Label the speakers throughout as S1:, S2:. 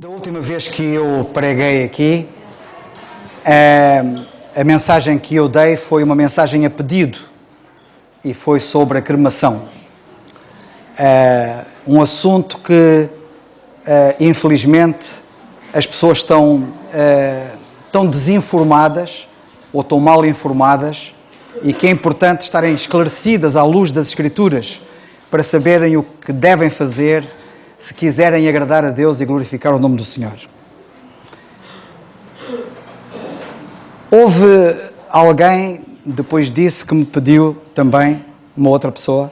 S1: Da última vez que eu preguei aqui, a mensagem que eu dei foi uma mensagem a pedido e foi sobre a cremação. Um assunto que, infelizmente, as pessoas estão desinformadas ou estão mal informadas e que é importante estarem esclarecidas à luz das Escrituras para saberem o que devem fazer se quiserem agradar a Deus e glorificar o nome do Senhor. Houve alguém, depois disso, que me pediu também, uma outra pessoa,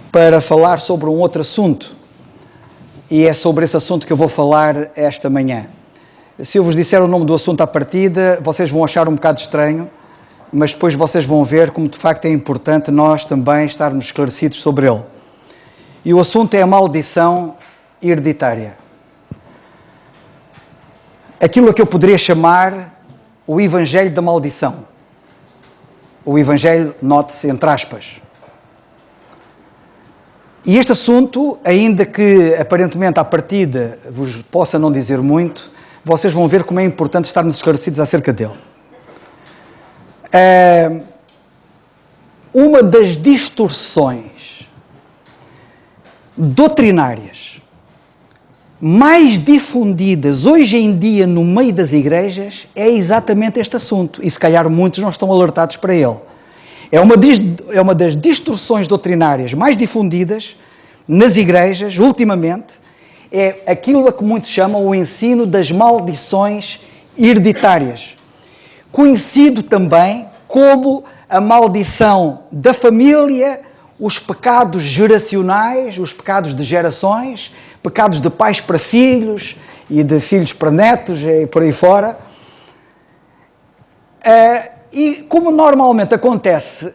S1: para falar sobre um outro assunto. E é sobre esse assunto que eu vou falar esta manhã. Se eu vos disser o nome do assunto à partida, vocês vão achar um bocado estranho, mas depois vocês vão ver como de facto é importante nós também estarmos esclarecidos sobre ele. E o assunto é a maldição hereditária. Aquilo a que eu poderia chamar o Evangelho da maldição. O Evangelho, note-se, entre aspas. E este assunto, ainda que aparentemente à partida vos possa não dizer muito, vocês vão ver como é importante estarmos esclarecidos acerca dele. Uma das distorções doutrinárias mais difundidas hoje em dia no meio das igrejas é exatamente este assunto, e se calhar muitos não estão alertados para ele. É uma das distorções doutrinárias mais difundidas nas igrejas, ultimamente, é aquilo a que muitos chamam o ensino das maldições hereditárias, conhecido também como a maldição da família, os pecados geracionais, os pecados de gerações, pecados de pais para filhos e de filhos para netos e por aí fora. E como normalmente acontece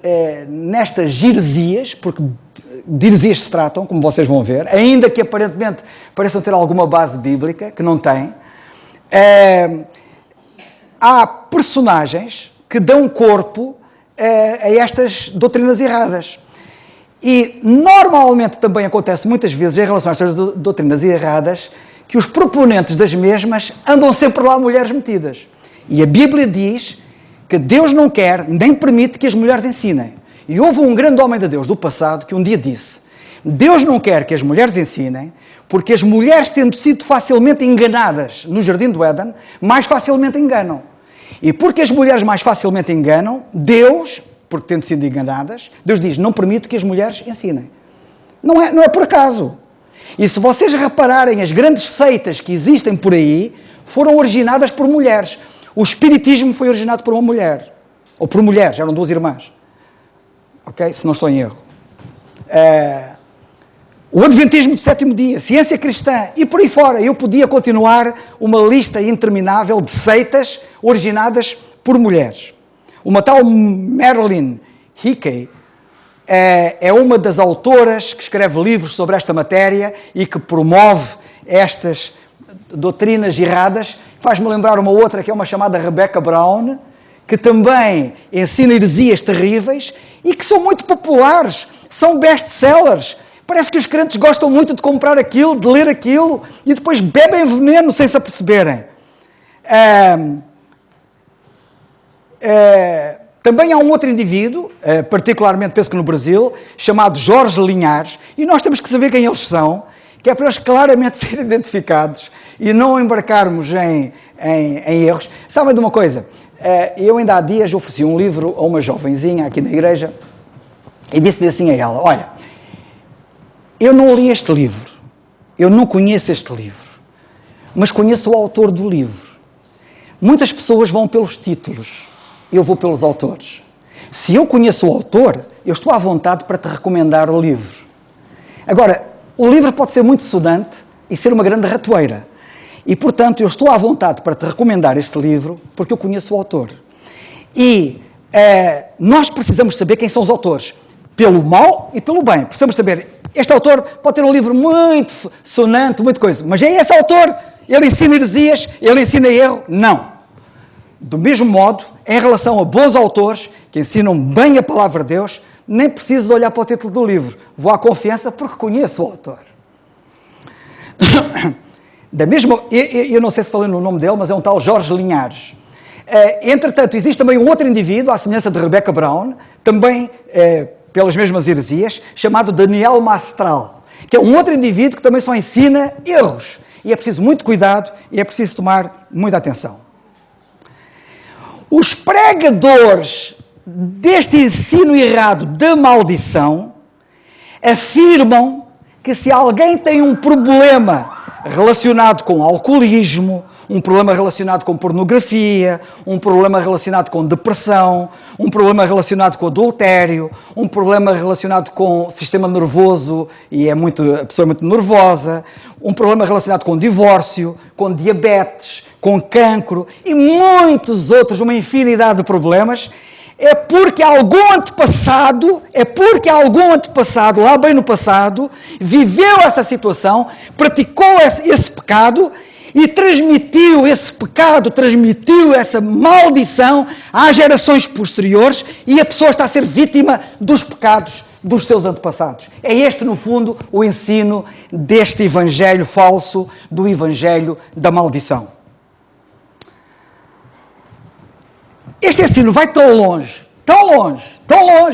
S1: nestas heresias, porque de heresias se tratam, como vocês vão ver, ainda que aparentemente pareçam ter alguma base bíblica, que não tem, há personagens que dão corpo a estas doutrinas erradas. E normalmente também acontece muitas vezes em relação a estas doutrinas erradas que os proponentes das mesmas andam sempre lá mulheres metidas. E a Bíblia diz que Deus não quer nem permite que as mulheres ensinem. E houve um grande homem de Deus do passado que um dia disse: Deus não quer que as mulheres ensinem porque as mulheres, tendo sido facilmente enganadas no Jardim do Éden, mais facilmente enganam. E porque as mulheres mais facilmente enganam, Deus, porque tendo sido enganadas, Deus diz: não permito que as mulheres ensinem. Não é por acaso. E se vocês repararem, as grandes seitas que existem por aí foram originadas por mulheres. O espiritismo foi originado por uma mulher. Ou por mulheres, eram duas irmãs. Ok? Se não estou em erro. O adventismo do sétimo dia, ciência cristã e por aí fora. Eu podia continuar uma lista interminável de seitas originadas por mulheres. Uma tal Marilyn Hickey é uma das autoras que escreve livros sobre esta matéria e que promove estas doutrinas erradas. Faz-me lembrar uma outra que é uma chamada Rebecca Brown, que também ensina heresias terríveis e que são muito populares, são best-sellers. Parece que os crentes gostam muito de comprar aquilo, de ler aquilo e depois bebem veneno sem se aperceberem. Também há um outro indivíduo, particularmente penso que no Brasil, chamado Jorge Linhares, e nós temos que saber quem eles são, que é para eles claramente serem identificados e não embarcarmos em erros. Sabem de uma coisa? Eu ainda há dias ofereci um livro a uma jovenzinha aqui na igreja e disse assim a ela: olha, eu não li este livro, eu não conheço este livro, mas conheço o autor do livro. Muitas pessoas vão pelos títulos, eu vou pelos autores. Se eu conheço o autor, eu estou à vontade para te recomendar o livro. Agora, o livro pode ser muito sonante e ser uma grande ratoeira. E, portanto, eu estou à vontade para te recomendar este livro porque eu conheço o autor. E nós precisamos saber quem são os autores, pelo mal e pelo bem. Precisamos saber, este autor pode ter um livro muito sonante, muita coisa, mas é esse autor, ele ensina heresias, ele ensina erro? Não. Do mesmo modo, em relação a bons autores que ensinam bem a palavra de Deus, nem preciso de olhar para o título do livro. Vou à confiança porque conheço o autor. da mesma, eu não sei se falei no nome dele, mas é um tal Jorge Linhares. Entretanto, existe também um outro indivíduo, à semelhança de Rebecca Brown, também pelas mesmas heresias, chamado Daniel Mastral, que é um outro indivíduo que também só ensina erros. E é preciso muito cuidado e é preciso tomar muita atenção. Os pregadores deste ensino errado da maldição afirmam que se alguém tem um problema relacionado com alcoolismo, um problema relacionado com pornografia, um problema relacionado com depressão, um problema relacionado com adultério, um problema relacionado com sistema nervoso e a pessoa é muito nervosa, um problema relacionado com divórcio, com diabetes, com cancro e muitos outros, uma infinidade de problemas, é porque algum antepassado, lá bem no passado, viveu essa situação, praticou esse pecado e transmitiu esse pecado, transmitiu essa maldição às gerações posteriores e a pessoa está a ser vítima dos pecados dos seus antepassados. É este, no fundo, o ensino deste evangelho falso, do evangelho da maldição. Este ensino vai tão longe,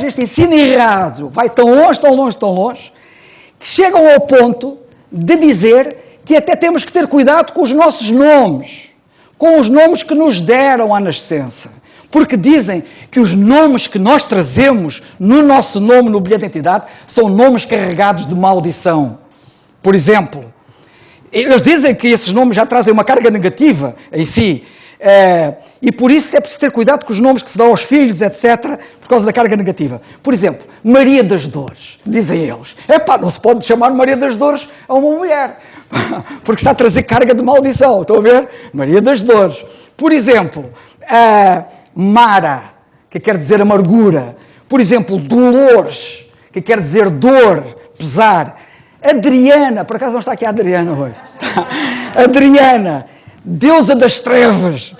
S1: este ensino errado vai tão longe, que chegam ao ponto de dizer que até temos que ter cuidado com os nossos nomes, com os nomes que nos deram à nascença. Porque dizem que os nomes que nós trazemos no nosso nome, no bilhete de identidade, são nomes carregados de maldição. Por exemplo, eles dizem que esses nomes já trazem uma carga negativa em si, e por isso é preciso ter cuidado com os nomes que se dão aos filhos, etc., por causa da carga negativa. Por exemplo, Maria das Dores, dizem eles. Não se pode chamar Maria das Dores a uma mulher, porque está a trazer carga de maldição, estão a ver? Maria das Dores. Por exemplo, Mara, que quer dizer amargura. Por exemplo, Dolores, que quer dizer dor, pesar. Adriana, por acaso não está aqui a Adriana hoje? Adriana, deusa das trevas.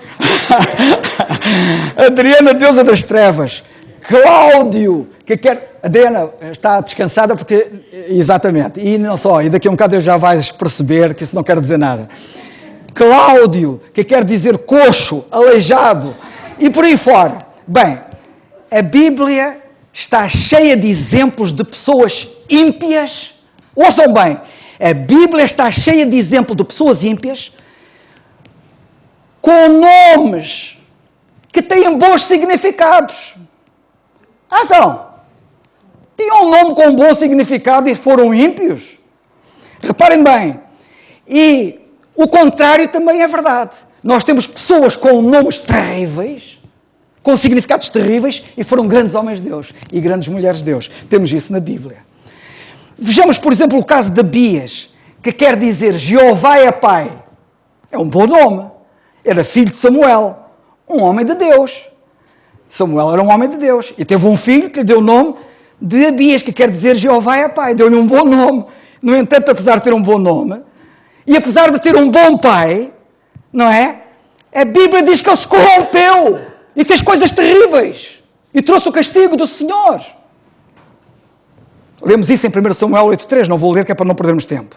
S1: Adriana, deusa das trevas. Cláudio, que quer... Adriana está descansada porque... Exatamente. E não só, e daqui a um bocado já vais perceber que isso não quer dizer nada. Cláudio, que quer dizer coxo, aleijado, e por aí fora. Bem, a Bíblia está cheia de exemplos de pessoas ímpias. Ouçam bem, a Bíblia está cheia de exemplos de pessoas ímpias com nomes que têm bons significados. Então, tinham um nome com bom significado e foram ímpios? Reparem bem, e o contrário também é verdade. Nós temos pessoas com nomes terríveis, com significados terríveis, e foram grandes homens de Deus e grandes mulheres de Deus. Temos isso na Bíblia. Vejamos, por exemplo, o caso de Abias, que quer dizer Jeová é Pai. É um bom nome. Era filho de Samuel, um homem de Deus. Samuel era um homem de Deus. E teve um filho que lhe deu o nome de Abias, que quer dizer Jeová é Pai. Deu-lhe um bom nome. No entanto, apesar de ter um bom nome, e apesar de ter um bom pai, não é? A Bíblia diz que ele se corrompeu e fez coisas terríveis e trouxe o castigo do Senhor. Lemos isso em 1 Samuel 8,3, não vou ler que é para não perdermos tempo.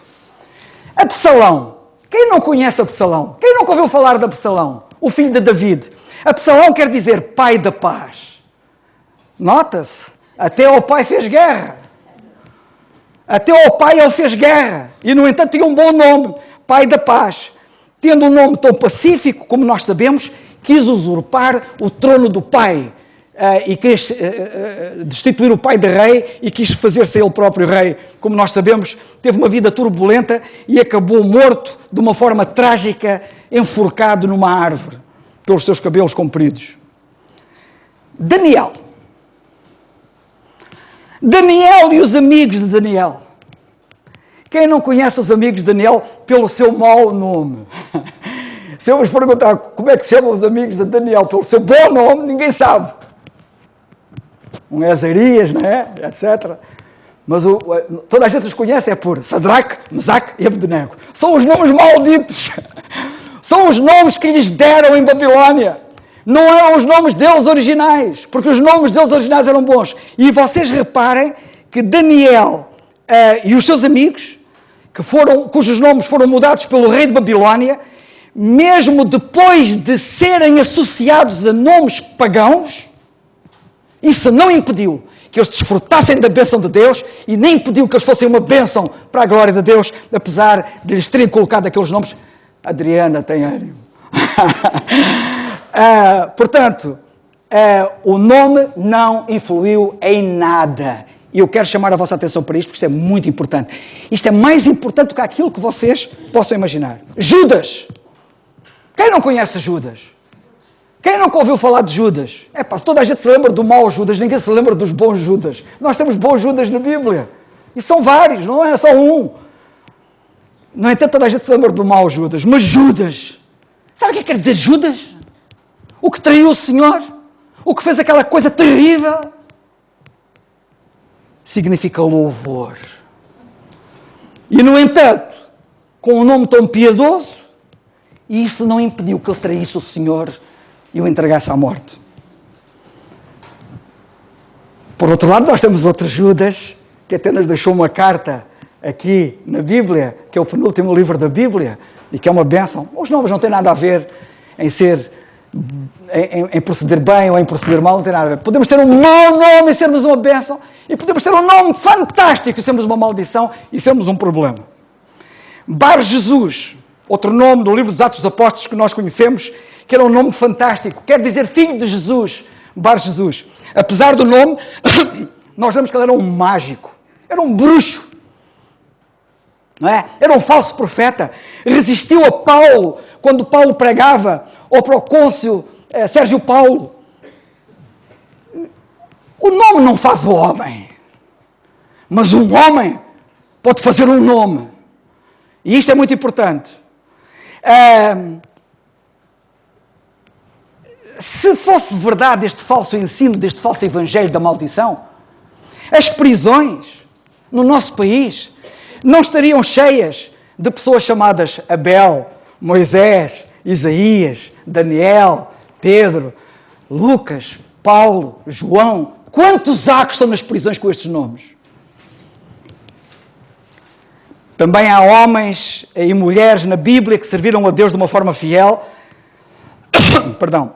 S1: Absalão. Quem não conhece Absalão? Quem nunca ouviu falar de Absalão? O filho de David. Absalão quer dizer pai da paz. Nota-se, até ao pai fez guerra. Até ao pai ele fez guerra. E, no entanto, tinha um bom nome, pai da paz. Tendo um nome tão pacífico, como nós sabemos, quis usurpar o trono do pai. E quis destituir o pai de rei e quis fazer-se ele próprio rei. Como nós sabemos, teve uma vida turbulenta e acabou morto de uma forma trágica, enforcado numa árvore, pelos seus cabelos compridos. Daniel e os amigos de Daniel. Quem não conhece os amigos de Daniel pelo seu mau nome? Se eu vos perguntar como é que se chamam os amigos de Daniel pelo seu bom nome, ninguém sabe. Um é Azarias, não é? Etc. Mas toda a gente os conhece é por Sadraque, Mesaque e Abdenego. São os nomes malditos. São os nomes que lhes deram em Babilónia. Não eram os nomes deles originais, porque os nomes deles originais eram bons. E vocês reparem que Daniel e os seus amigos cujos nomes foram mudados pelo rei de Babilónia, mesmo depois de serem associados a nomes pagãos, isso não impediu que eles desfrutassem da bênção de Deus e nem impediu que eles fossem uma bênção para a glória de Deus, apesar de lhes terem colocado aqueles nomes. Adriana tem ânimo. Portanto, o nome não influiu em nada. E eu quero chamar a vossa atenção para isto, porque isto é muito importante. Isto é mais importante do que aquilo que vocês possam imaginar. Judas. Quem não conhece Judas? Quem nunca ouviu falar de Judas? Toda a gente se lembra do mau Judas, ninguém se lembra dos bons Judas. Nós temos bons Judas na Bíblia. E são vários, não é só um. No entanto, toda a gente se lembra do mau Judas. Mas Judas, sabe o que quer dizer Judas? O que traiu o Senhor? O que fez aquela coisa terrível? Significa louvor. E, no entanto, com um nome tão piedoso, isso não impediu que ele traísse o Senhor e o entregasse à morte. Por outro lado, nós temos outro Judas, que até nos deixou uma carta aqui na Bíblia, que é o penúltimo livro da Bíblia, e que é uma bênção. Os nomes não têm nada a ver em proceder bem ou em proceder mal, não tem nada a ver. Podemos ter um mau nome e sermos uma bênção, e podemos ter um nome fantástico e sermos uma maldição e sermos um problema. Bar Jesus, outro nome do livro dos Atos dos Apóstolos que nós conhecemos, que era um nome fantástico, quer dizer filho de Jesus, Bar Jesus. Apesar do nome, nós vemos que ele era um mágico, era um bruxo, não é? Era um falso profeta, resistiu a Paulo, quando Paulo pregava, ou para o cônsul Sérgio Paulo. O nome não faz o homem, mas um homem pode fazer um nome, e isto é muito importante. Se fosse verdade este falso ensino, deste falso evangelho da maldição, as prisões no nosso país não estariam cheias de pessoas chamadas Abel, Moisés, Isaías, Daniel, Pedro, Lucas, Paulo, João. Quantos há que estão nas prisões com estes nomes? Também há homens e mulheres na Bíblia que serviram a Deus de uma forma fiel,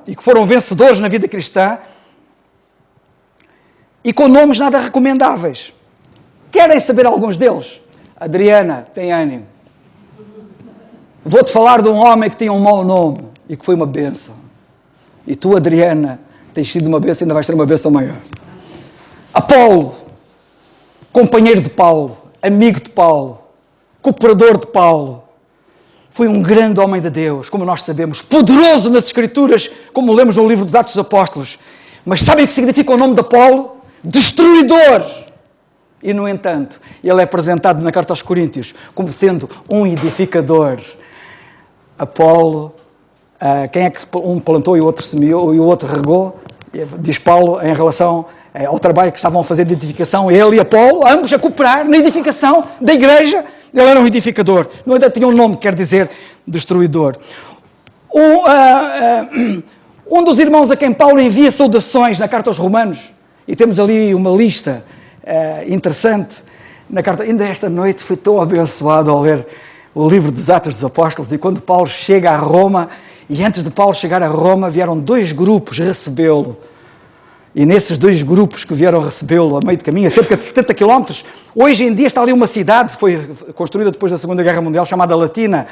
S1: e que foram vencedores na vida cristã e com nomes nada recomendáveis. Querem saber alguns deles? Adriana, tem ânimo. Vou-te falar de um homem que tinha um mau nome e que foi uma bênção. E tu, Adriana, tens sido uma bênção e ainda vais ter uma bênção maior. Apolo, companheiro de Paulo, amigo de Paulo, cooperador de Paulo, foi um grande homem de Deus, como nós sabemos, poderoso nas Escrituras, como lemos no livro dos Atos dos Apóstolos. Mas sabem o que significa o nome de Apolo? Destruidor! E, no entanto, ele é apresentado na carta aos Coríntios como sendo um edificador. Apolo, quem é que um plantou e o outro semeou e o outro regou? Diz Paulo em relação ao trabalho que estavam a fazer de edificação, ele e Apolo, ambos a cooperar na edificação da igreja. Ele era um edificador, não ainda tinha um nome que quer dizer destruidor. Um dos irmãos a quem Paulo envia saudações na carta aos Romanos, e temos ali uma lista interessante na carta. Ainda esta noite fui tão abençoado ao ler o livro dos Atos dos Apóstolos, e quando Paulo chega a Roma, e antes de Paulo chegar a Roma, vieram 2 grupos recebê-lo. E nesses 2 grupos que vieram recebê-lo a meio de caminho, a cerca de 70 quilómetros, hoje em dia está ali uma cidade, foi construída depois da Segunda Guerra Mundial, chamada Latina,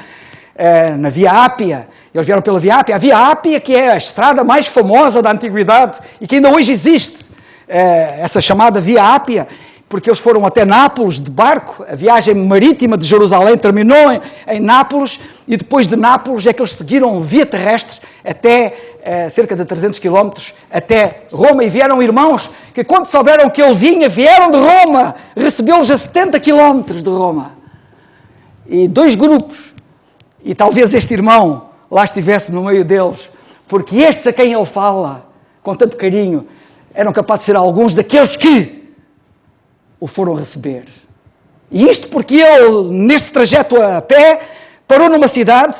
S1: na Via Ápia. Eles vieram pela Via Ápia. A Via Ápia, que é a estrada mais famosa da Antiguidade e que ainda hoje existe, essa chamada Via Ápia, porque eles foram até Nápoles de barco. A viagem marítima de Jerusalém terminou em Nápoles, e depois de Nápoles é que eles seguiram via terrestre até cerca de 300 quilómetros até Roma, e vieram irmãos que, quando souberam que ele vinha, vieram de Roma recebê-los a 70 quilómetros de Roma. E 2 grupos, e talvez este irmão lá estivesse no meio deles, porque estes a quem ele fala com tanto carinho eram capazes de ser alguns daqueles que o foram receber. E isto porque ele, nesse trajeto a pé, parou numa cidade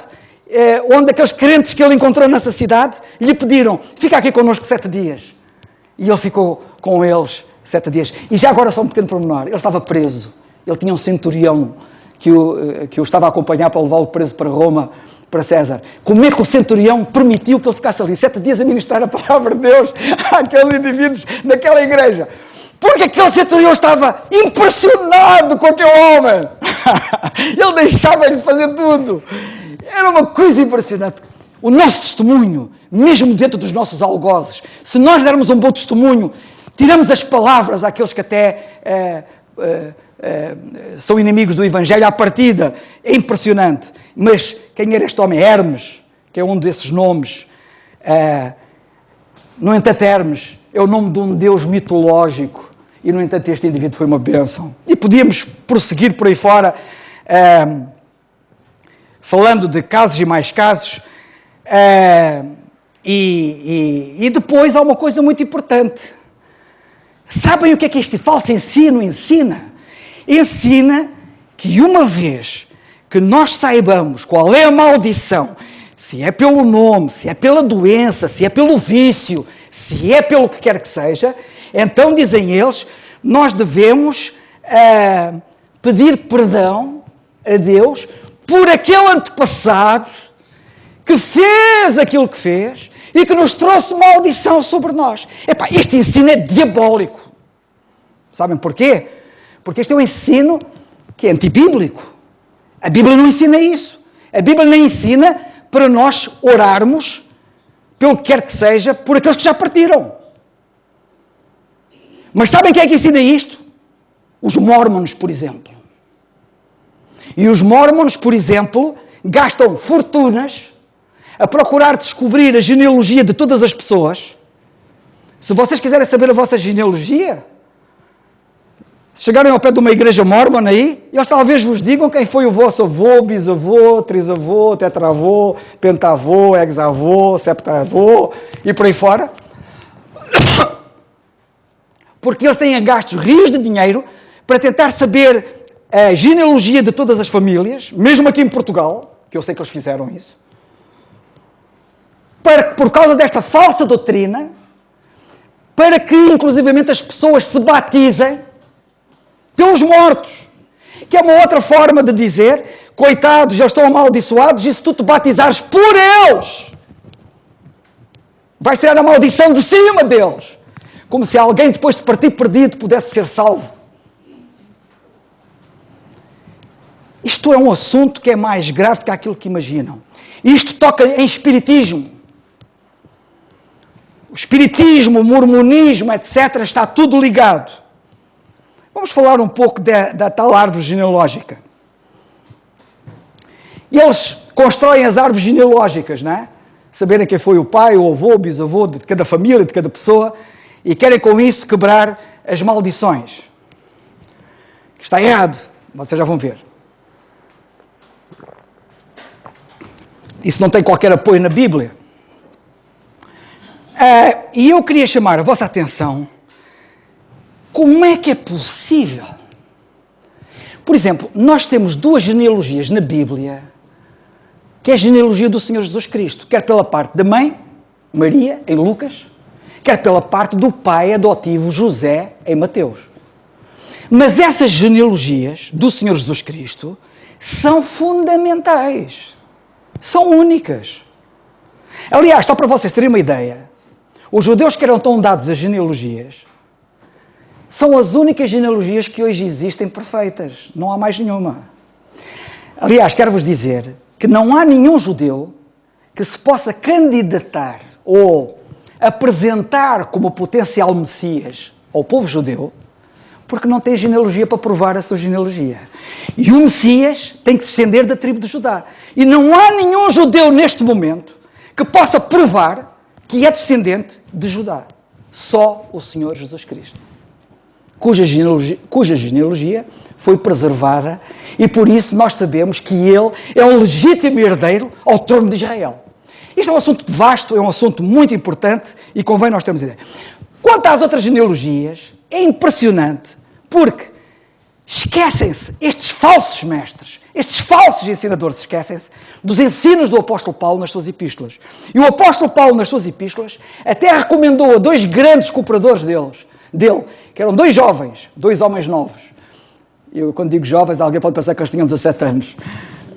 S1: onde aqueles crentes que ele encontrou nessa cidade lhe pediram: fica aqui connosco 7 dias. E ele ficou com eles 7 dias. E já agora só um pequeno pormenor: ele estava preso. Ele tinha um centurião que o estava a acompanhar para levá-lo preso para Roma, para César. Como é que o centurião permitiu que ele ficasse ali 7 dias a ministrar a palavra de Deus àqueles indivíduos naquela igreja? Porque aquele centurião estava impressionado com aquele homem. Ele deixava-lhe fazer tudo. Era uma coisa impressionante. O nosso testemunho, mesmo dentro dos nossos algozes, se nós dermos um bom testemunho, tiramos as palavras àqueles que até são inimigos do Evangelho à partida. É impressionante. Mas quem era este homem? Hermes, que é um desses nomes. No entanto, Hermes é o nome de um deus mitológico. E, no entanto, este indivíduo foi uma bênção. E podíamos prosseguir por aí fora, falando de casos e mais casos. E depois há uma coisa muito importante. Sabem o que é que este falso ensino ensina? Ensina que uma vez que nós saibamos qual é a maldição, se é pelo nome, se é pela doença, se é pelo vício, se é pelo que quer que seja, então, dizem eles, nós devemos pedir perdão a Deus por aquele antepassado que fez aquilo que fez e que nos trouxe maldição sobre nós. Epá, este ensino é diabólico. Sabem porquê? Porque este é um ensino que é antibíblico. A Bíblia não ensina isso. A Bíblia nem ensina para nós orarmos pelo que quer que seja por aqueles que já partiram. Mas sabem quem é que ensina isto? Os mórmonos, por exemplo. E os mórmonos, por exemplo, gastam fortunas a procurar descobrir a genealogia de todas as pessoas. Se vocês quiserem saber a vossa genealogia, se chegarem ao pé de uma igreja mórmona aí, eles talvez vos digam quem foi o vosso avô, bisavô, trisavô, tetravô, pentavô, hexavô, septavô e por aí fora. Porque eles têm gastos rios de dinheiro para tentar saber a genealogia de todas as famílias, mesmo aqui em Portugal, que eu sei que eles fizeram isso, por causa desta falsa doutrina, para que, inclusivamente, as pessoas se batizem pelos mortos, que é uma outra forma de dizer, coitados, eles estão amaldiçoados, e se tu te batizares por eles, vais tirar a maldição de cima deles. Como se alguém, depois de partir perdido, pudesse ser salvo. Isto é um assunto que é mais grave do que aquilo que imaginam. Isto toca em espiritismo. O espiritismo, o mormonismo, etc., está tudo ligado. Vamos falar um pouco da tal árvore genealógica. Eles constroem as árvores genealógicas, não é? Saberem quem foi o pai, o avô, o bisavô de cada família, de cada pessoa, e querem com isso quebrar as maldições. Está errado, vocês já vão ver. Isso não tem qualquer apoio na Bíblia. E eu queria chamar a vossa atenção, como é que é possível? Por exemplo, nós temos 2 genealogias na Bíblia, que é a genealogia do Senhor Jesus Cristo, quer pela parte da mãe, Maria, em Lucas, quer pela parte do pai adotivo, José, em Mateus. Mas essas genealogias do Senhor Jesus Cristo são fundamentais, são únicas. Aliás, só para vocês terem uma ideia, os judeus que eram tão dados a genealogias, são as únicas genealogias que hoje existem perfeitas. Não há mais nenhuma. Aliás, quero-vos dizer que não há nenhum judeu que se possa candidatar ou apresentar como potencial Messias ao povo judeu, porque não tem genealogia para provar a sua genealogia. E o Messias tem que descender da tribo de Judá. E não há nenhum judeu neste momento que possa provar que é descendente de Judá. Só o Senhor Jesus Cristo, cuja genealogia foi preservada, e por isso nós sabemos que ele é um legítimo herdeiro ao trono de Israel. Isto é um assunto vasto, é um assunto muito importante e convém nós termos ideia. Quanto às outras genealogias, é impressionante, porque esquecem-se estes falsos mestres, estes falsos ensinadores, esquecem-se dos ensinos do apóstolo Paulo nas suas epístolas. E o apóstolo Paulo, nas suas epístolas, até recomendou a 2 grandes cooperadores dele, que eram 2 jovens, 2 homens novos, Eu, quando digo jovens, alguém pode pensar que eles tinham 17 anos.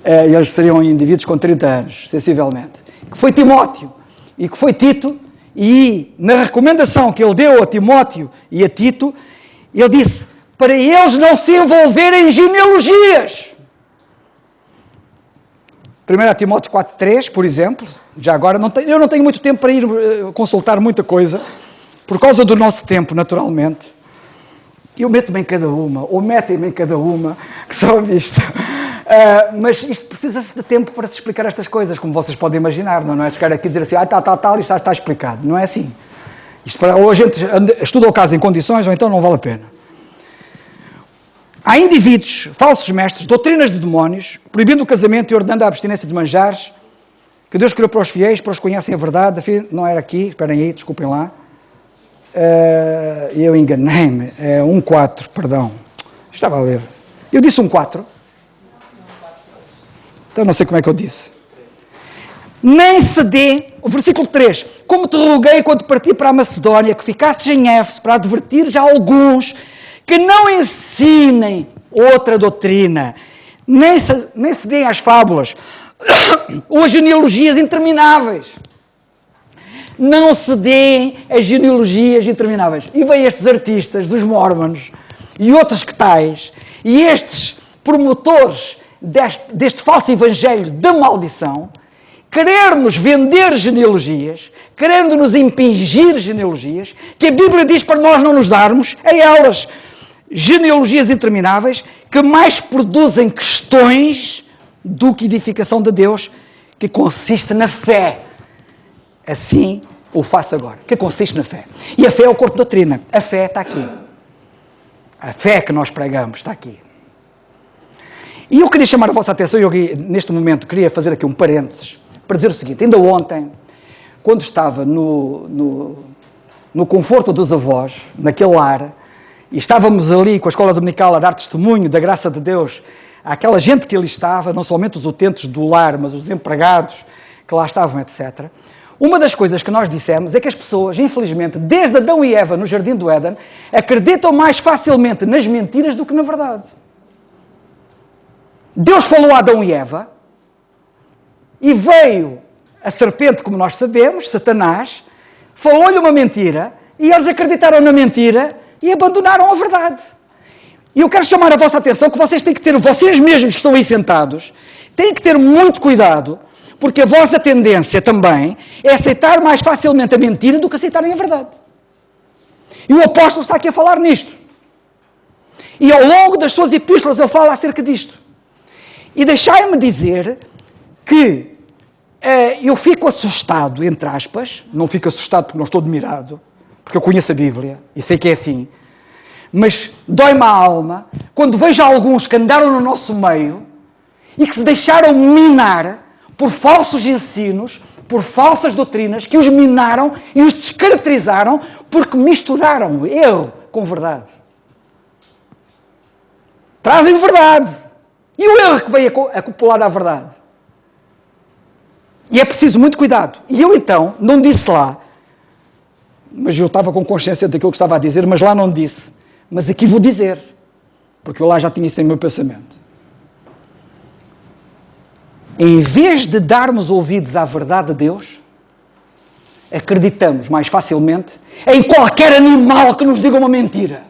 S1: Eles seriam indivíduos com 30 anos, sensivelmente. Que foi Timóteo e que foi Tito, e na recomendação que ele deu a Timóteo e a Tito, ele disse para eles não se envolverem em genealogias. 1 Timóteo 4,3, por exemplo, já agora, eu não tenho muito tempo para ir consultar muita coisa, por causa do nosso tempo, naturalmente. Eu meto-me em cada uma, ou metem-me em cada uma, que só a vista. Mas isto precisa-se de tempo para se explicar estas coisas, como vocês podem imaginar, não é? Chegar aqui e dizer assim, tal, isto está explicado. Não é assim. Ou a gente estuda o caso em condições, ou então não vale a pena. Há indivíduos, falsos mestres, doutrinas de demónios, proibindo o casamento e ordenando a abstinência de manjares, que Deus criou para os fiéis, para os que conhecem a verdade. Não era aqui, esperem aí, desculpem lá. Eu enganei-me. 1,4, perdão. Estava a ler. Eu disse 1,4. Então não sei como é que eu disse. Nem se dê, o versículo 3, como te roguei quando parti para a Macedónia, que ficasses em Éfeso para advertir já alguns que não ensinem outra doutrina, nem se deem às fábulas ou às genealogias intermináveis. Não se deem às genealogias intermináveis. E vêm estes artistas dos Mormons e outros que tais, e estes promotores deste falso evangelho da maldição, querer-nos vender genealogias, querendo-nos impingir genealogias, que a Bíblia diz para nós não nos darmos a elas. Genealogias intermináveis que mais produzem questões do que edificação de Deus, que consiste na fé. Assim o faço agora, que consiste na fé. E a fé é o corpo de doutrina. A fé está aqui. A fé que nós pregamos está aqui. E eu queria chamar a vossa atenção, neste momento queria fazer aqui um parênteses, para dizer o seguinte: ainda ontem, quando estava no conforto dos avós, naquele lar, e estávamos ali com a escola dominical a dar testemunho da graça de Deus àquela gente que ali estava, não somente os utentes do lar, mas os empregados que lá estavam, etc. Uma das coisas que nós dissemos é que as pessoas, infelizmente, desde Adão e Eva no Jardim do Éden, acreditam mais facilmente nas mentiras do que na verdade. Deus falou a Adão e Eva, e veio a serpente, como nós sabemos, Satanás, falou-lhe uma mentira, e eles acreditaram na mentira e abandonaram a verdade. E eu quero chamar a vossa atenção que vocês têm que ter, vocês mesmos que estão aí sentados, têm que ter muito cuidado, porque a vossa tendência também é aceitar mais facilmente a mentira do que aceitarem a verdade. E o apóstolo está aqui a falar nisto. E ao longo das suas epístolas ele fala acerca disto. E deixai-me dizer que eu fico assustado, entre aspas, não fico assustado porque não estou admirado, porque eu conheço a Bíblia e sei que é assim, mas dói-me a alma quando vejo alguns que andaram no nosso meio e que se deixaram minar por falsos ensinos, por falsas doutrinas, que os minaram e os descaracterizaram porque misturaram erro com verdade. Trazem verdade. E o erro que veio acoplado à verdade. E é preciso muito cuidado. E eu então não disse lá, mas eu estava com consciência daquilo que estava a dizer, mas lá não disse. Mas aqui vou dizer, porque eu lá já tinha isso em meu pensamento. Em vez de darmos ouvidos à verdade de Deus, acreditamos mais facilmente em qualquer animal que nos diga uma mentira.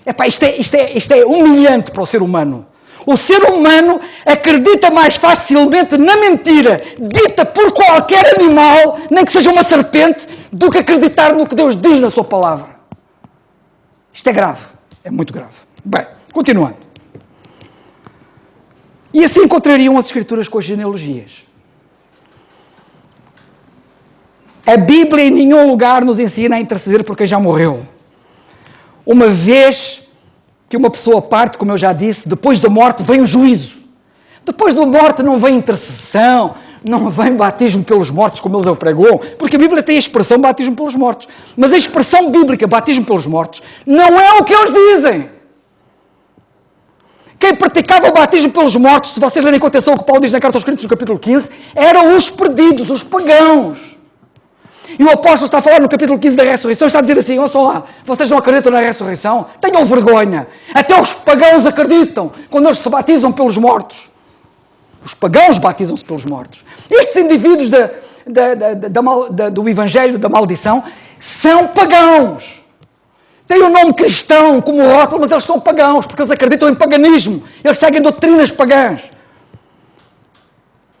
S1: Epá, isto é humilhante para o ser humano. O ser humano acredita mais facilmente na mentira dita por qualquer animal, nem que seja uma serpente, do que acreditar no que Deus diz na sua palavra. Isto é grave, é muito grave. Bem, continuando. E assim encontrariam as Escrituras com as genealogias. A Bíblia em nenhum lugar nos ensina a interceder por quem já morreu. Uma vez que uma pessoa parte, como eu já disse, depois da morte vem o juízo. Depois da morte não vem intercessão, não vem batismo pelos mortos, como eles o pregam, porque a Bíblia tem a expressão batismo pelos mortos. Mas a expressão bíblica batismo pelos mortos não é o que eles dizem. Quem praticava o batismo pelos mortos, se vocês lerem com atenção o que Paulo diz na carta aos Coríntios, no capítulo 15, eram os perdidos, os pagãos. E o apóstolo está a falar no capítulo 15 da ressurreição, está a dizer assim, ouçam lá, vocês não acreditam na ressurreição? Tenham vergonha. Até os pagãos acreditam quando eles se batizam pelos mortos. Os pagãos batizam-se pelos mortos. Estes indivíduos do evangelho da maldição são pagãos. Têm o nome cristão como rótulo, mas eles são pagãos, porque eles acreditam em paganismo. Eles seguem doutrinas pagãs.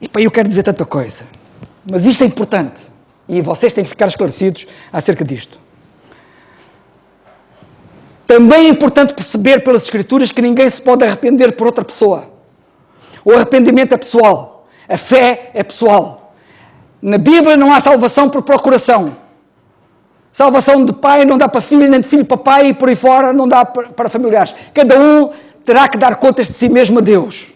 S1: E para eu quero dizer tanta coisa. Mas isto é importante. E vocês têm que ficar esclarecidos acerca disto. Também é importante perceber pelas Escrituras que ninguém se pode arrepender por outra pessoa. O arrependimento é pessoal. A fé é pessoal. Na Bíblia não há salvação por procuração. Salvação de pai não dá para filho, nem de filho para pai, e por aí fora não dá para familiares. Cada um terá que dar contas de si mesmo a Deus.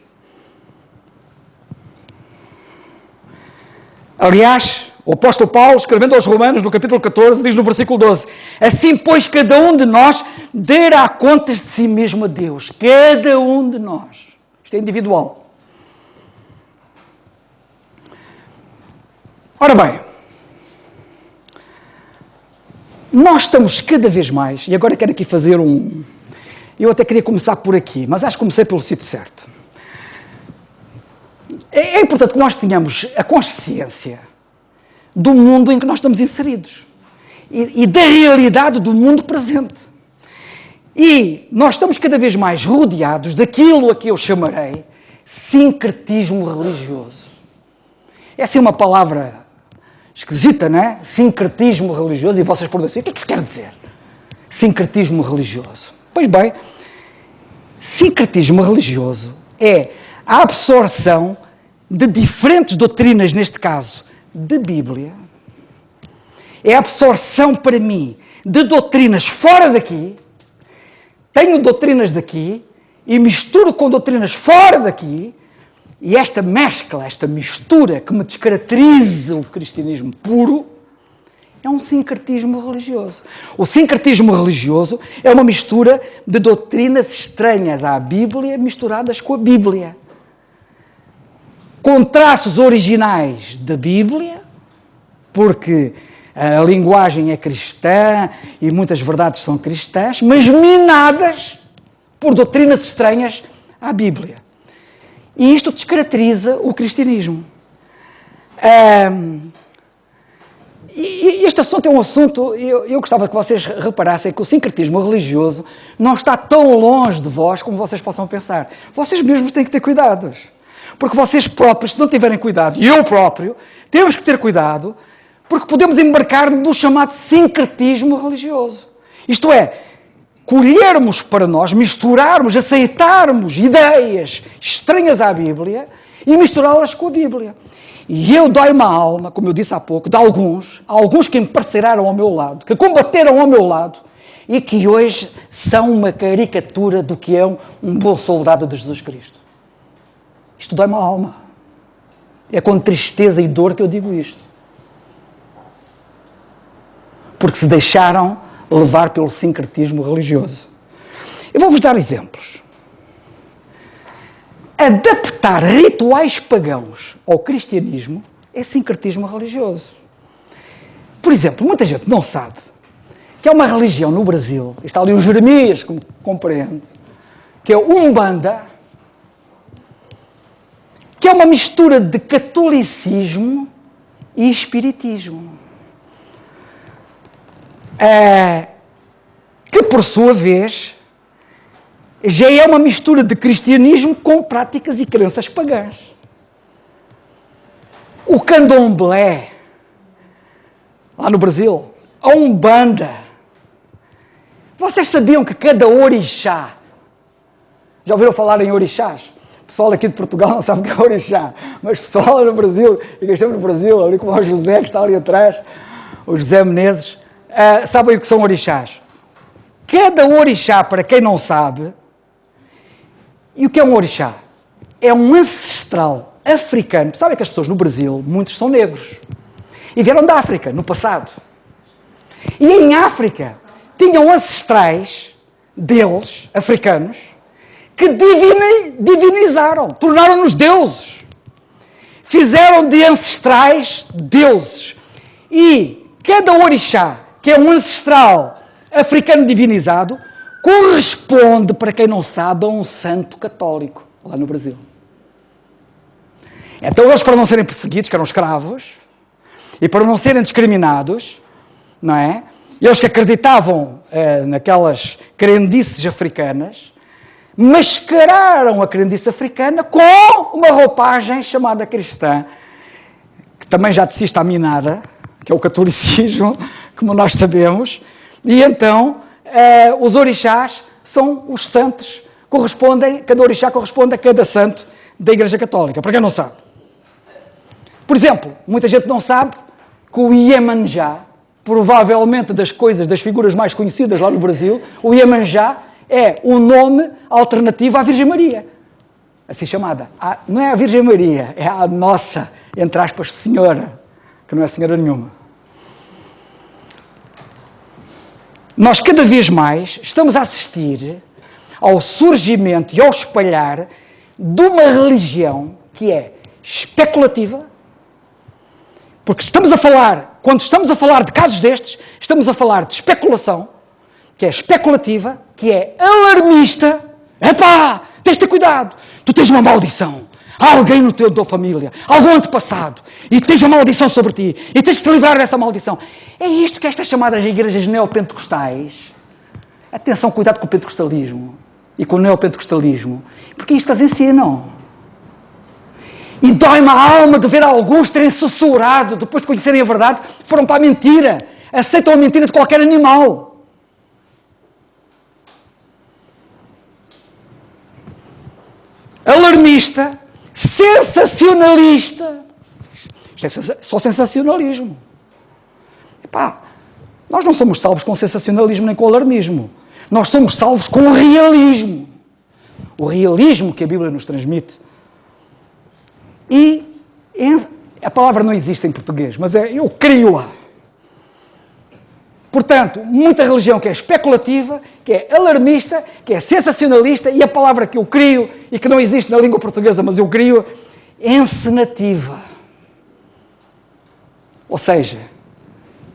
S1: Aliás, o apóstolo Paulo, escrevendo aos Romanos, no capítulo 14, diz no versículo 12: assim, pois, cada um de nós dará contas de si mesmo a Deus. Cada um de nós. Isto é individual. Ora bem, nós estamos cada vez mais, e agora quero aqui fazer eu até queria começar por aqui, mas acho que comecei pelo sítio certo. É importante que nós tenhamos a consciência do mundo em que nós estamos inseridos e da realidade do mundo presente. E nós estamos cada vez mais rodeados daquilo a que eu chamarei sincretismo religioso. Essa é uma palavra esquisita, não é? Sincretismo religioso. E vocês podem dizer, o que é que se quer dizer? Sincretismo religioso. Pois bem, sincretismo religioso é a absorção de diferentes doutrinas, neste caso, de Bíblia. É a absorção para mim de doutrinas fora daqui. Tenho doutrinas daqui e misturo com doutrinas fora daqui. E esta mescla, esta mistura que me descaracteriza o cristianismo puro, é um sincretismo religioso. O sincretismo religioso é uma mistura de doutrinas estranhas à Bíblia misturadas com a Bíblia. Com traços originais da Bíblia, porque a linguagem é cristã e muitas verdades são cristãs, mas minadas por doutrinas estranhas à Bíblia. E isto descaracteriza o cristianismo. E este assunto é um assunto, eu gostava que vocês reparassem que o sincretismo religioso não está tão longe de vós como vocês possam pensar. Vocês mesmos têm que ter cuidados. Porque vocês próprios, se não tiverem cuidado, e eu próprio, temos que ter cuidado, porque podemos embarcar no chamado sincretismo religioso. Isto é, colhermos para nós, misturarmos, aceitarmos ideias estranhas à Bíblia e misturá-las com a Bíblia. E eu dói-me a alma, como eu disse há pouco, de alguns que emparceiraram ao meu lado, que combateram ao meu lado e que hoje são uma caricatura do que é um bom soldado de Jesus Cristo. Isto dói-me a alma. É com tristeza e dor que eu digo isto. Porque se deixaram levar pelo sincretismo religioso. Eu vou-vos dar exemplos. Adaptar rituais pagãos ao cristianismo é sincretismo religioso. Por exemplo, muita gente não sabe que há uma religião no Brasil, está ali o Jeremias, como compreende, que é Umbanda, que é uma mistura de catolicismo e espiritismo. Que, por sua vez, já é uma mistura de cristianismo com práticas e crenças pagãs. O candomblé, lá no Brasil, a Umbanda. Vocês sabiam que cada orixá, já ouviram falar em orixás? O pessoal aqui de Portugal não sabe o que é orixá, mas o pessoal lá no Brasil, e que estamos no Brasil, ali como o José que está ali atrás, o José Menezes, sabem o que são orixás. Cada orixá, para quem não sabe, e o que é um orixá? É um ancestral africano. Sabem que as pessoas no Brasil, muitos são negros, e vieram da África, no passado. E em África, tinham ancestrais deles, africanos, que divinizaram, tornaram-nos deuses. Fizeram de ancestrais deuses. E cada orixá, que é um ancestral africano divinizado, corresponde, para quem não sabe, a um santo católico, lá no Brasil. Então eles, para não serem perseguidos, que eram escravos, e para não serem discriminados, não é? Eles que acreditavam naquelas crendices africanas, mascararam a crendice africana com uma roupagem chamada cristã, que também já de si está minada, que é o catolicismo, como nós sabemos, e então os orixás são os santos, cada orixá corresponde a cada santo da Igreja Católica, para quem não sabe. Por exemplo, muita gente não sabe que o Iemanjá, provavelmente das figuras mais conhecidas lá no Brasil, o Iemanjá é um nome alternativo à Virgem Maria, assim chamada. Não é a Virgem Maria, é a nossa, entre aspas, senhora, que não é senhora nenhuma. Nós cada vez mais estamos a assistir ao surgimento e ao espalhar de uma religião que é especulativa, porque quando estamos a falar de casos destes, estamos a falar de especulação, que é especulativa, que é alarmista. Epá, tens de ter cuidado, tu tens uma maldição. Há alguém na tua família, algum antepassado, e tens a maldição sobre ti, e tens de te livrar dessa maldição. É isto que estas chamadas igrejas neopentecostais, atenção, cuidado com o pentecostalismo e com o neopentecostalismo, porque é isto que eles ensinam. E dói-me a alma de ver alguns terem sussurrado, depois de conhecerem a verdade, foram para a mentira, aceitam a mentira de qualquer animal. Alarmista, sensacionalista. Isto é só sensacionalismo. Epá, nós não somos salvos com sensacionalismo nem com alarmismo. Nós somos salvos com o realismo. O realismo que a Bíblia nos transmite. E a palavra não existe em português, mas eu crio-a. Portanto, muita religião que é especulativa, que é alarmista, que é sensacionalista, e a palavra que eu crio, e que não existe na língua portuguesa, mas eu crio, encenativa. Ou seja,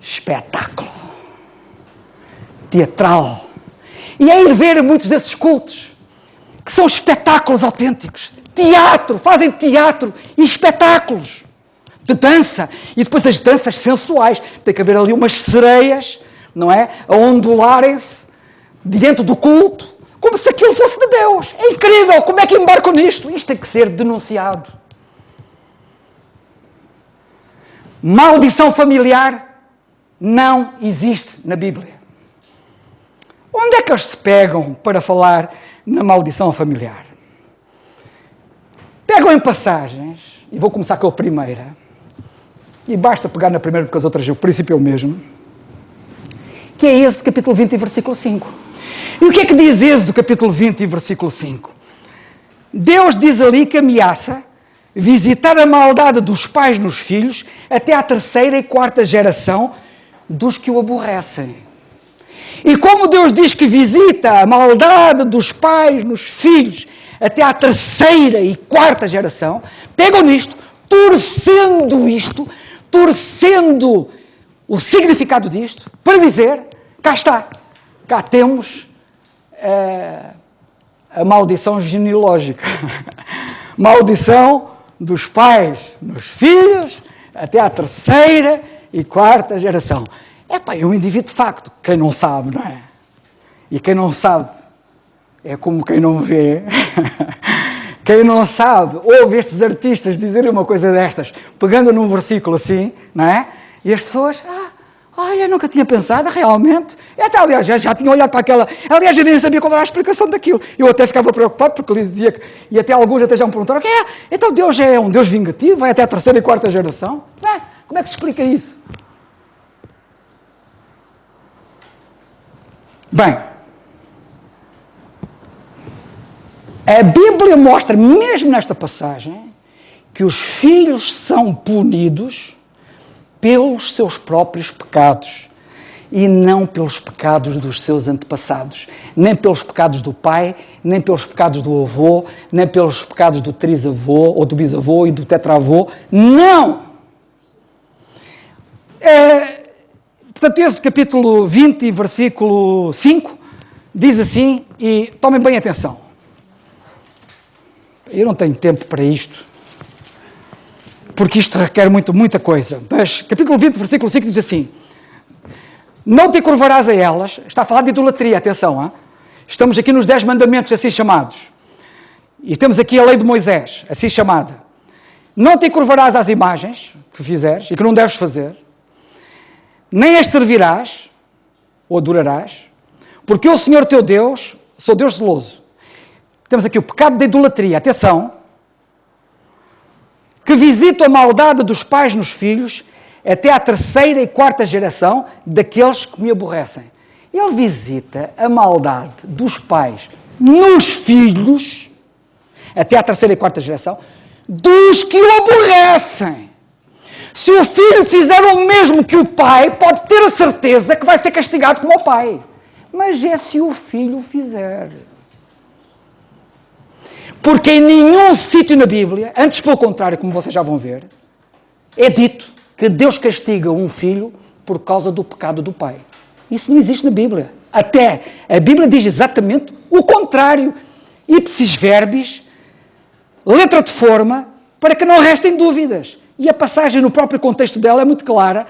S1: espetáculo. Teatral. E é ir ver muitos desses cultos, que são espetáculos autênticos. Teatro, fazem teatro e espetáculos de dança. E depois as danças sensuais. Tem que haver ali umas sereias, não é? A ondularem-se diante do culto, como se aquilo fosse de Deus. É incrível, como é que embarcam nisto? Isto tem que ser denunciado. Maldição familiar não existe na Bíblia. Onde é que eles se pegam para falar na maldição familiar? Pegam em passagens, e vou começar com a primeira, e basta pegar na primeira porque as outras o princípio é o mesmo, que é Êxodo capítulo 20 e versículo 5. E o que é que diz Êxodo capítulo 20 e versículo 5? Deus diz ali que ameaça visitar a maldade dos pais nos filhos até à 3ª e 4ª geração dos que o aborrecem. E como Deus diz que visita a maldade dos pais nos filhos até à 3ª e 4ª geração, pegam nisto, torcendo o significado disto, para dizer, cá está, cá temos a maldição genealógica. Maldição dos pais nos filhos até à 3ª e 4ª geração. É um indivíduo de facto, quem não sabe, não é? E quem não sabe é como quem não vê. Quem não sabe, ouve estes artistas dizerem uma coisa destas, pegando num versículo assim, não é? E as pessoas, olha, nunca tinha pensado, realmente. E até, aliás, já tinha olhado para aquela. Aliás, eu nem sabia qual era a explicação daquilo. Eu até ficava preocupado, porque ele dizia que. E até alguns até já me perguntaram: então Deus é um Deus vingativo, vai até a 3ª e 4ª geração? Como é que se explica isso? Bem, a Bíblia mostra, mesmo nesta passagem, que os filhos são punidos pelos seus próprios pecados e não pelos pecados dos seus antepassados, nem pelos pecados do pai, nem pelos pecados do avô, nem pelos pecados do trisavô, ou do bisavô e do tetravô. Não! Portanto, esse capítulo 20, versículo 5, diz assim, e tomem bem atenção. Eu não tenho tempo para isto, porque isto requer muita coisa. Mas, capítulo 20, versículo 5, diz assim: não te curvarás a elas. Está a falar de idolatria, atenção. Hein? Estamos aqui nos 10 mandamentos assim chamados. E temos aqui a lei de Moisés, assim chamada. Não te curvarás às imagens que fizeres e que não deves fazer, nem as servirás ou adorarás, porque eu, Senhor teu Deus, sou Deus zeloso. Temos aqui o pecado da idolatria, atenção, que visita a maldade dos pais nos filhos até à 3ª e 4ª geração daqueles que me aborrecem. Ele visita a maldade dos pais nos filhos até à 3ª e 4ª geração dos que o aborrecem. Se o filho fizer o mesmo que o pai, pode ter a certeza que vai ser castigado como o pai. Mas é se o filho o fizer. Porque em nenhum sítio na Bíblia, antes pelo contrário, como vocês já vão ver, é dito que Deus castiga um filho por causa do pecado do pai. Isso não existe na Bíblia. Até a Bíblia diz exatamente o contrário. Ipsis verbis, letra de forma, para que não restem dúvidas. E a passagem no próprio contexto dela é muito clara,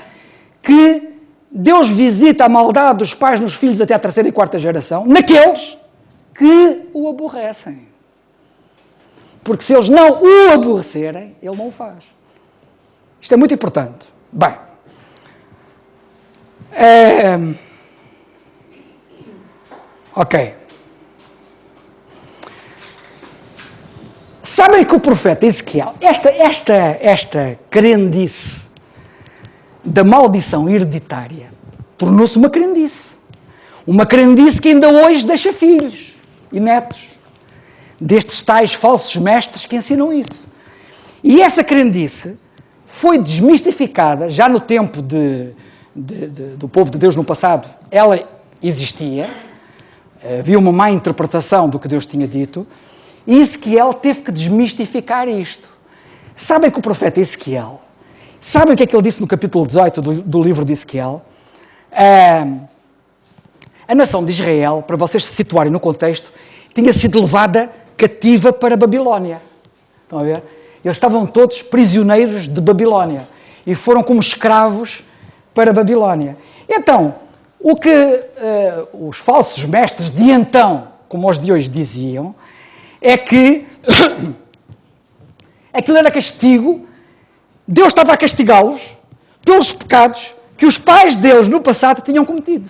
S1: que Deus visita a maldade dos pais nos filhos até à 3ª e 4ª geração, naqueles que o aborrecem. Porque se eles não o aborrecerem, ele não o faz. Isto é muito importante. Bem, ok. Sabem que o profeta Ezequiel, esta crendice da maldição hereditária, tornou-se uma crendice. Uma crendice que ainda hoje deixa filhos e netos destes tais falsos mestres que ensinam isso. E essa crendice foi desmistificada já no tempo do povo de Deus no passado. Ela existia, havia uma má interpretação do que Deus tinha dito, e Ezequiel teve que desmistificar isto. Sabem que o profeta Ezequiel, sabem o que é que ele disse no capítulo 18 do livro de Ezequiel? A nação de Israel, para vocês se situarem no contexto, tinha sido levada cativa para a Babilónia. Estão a ver? Eles estavam todos prisioneiros de Babilónia e foram como escravos para a Babilónia. Então, o que os falsos mestres de então, como os de hoje diziam, é que aquilo era castigo, Deus estava a castigá-los pelos pecados que os pais deles no passado tinham cometido.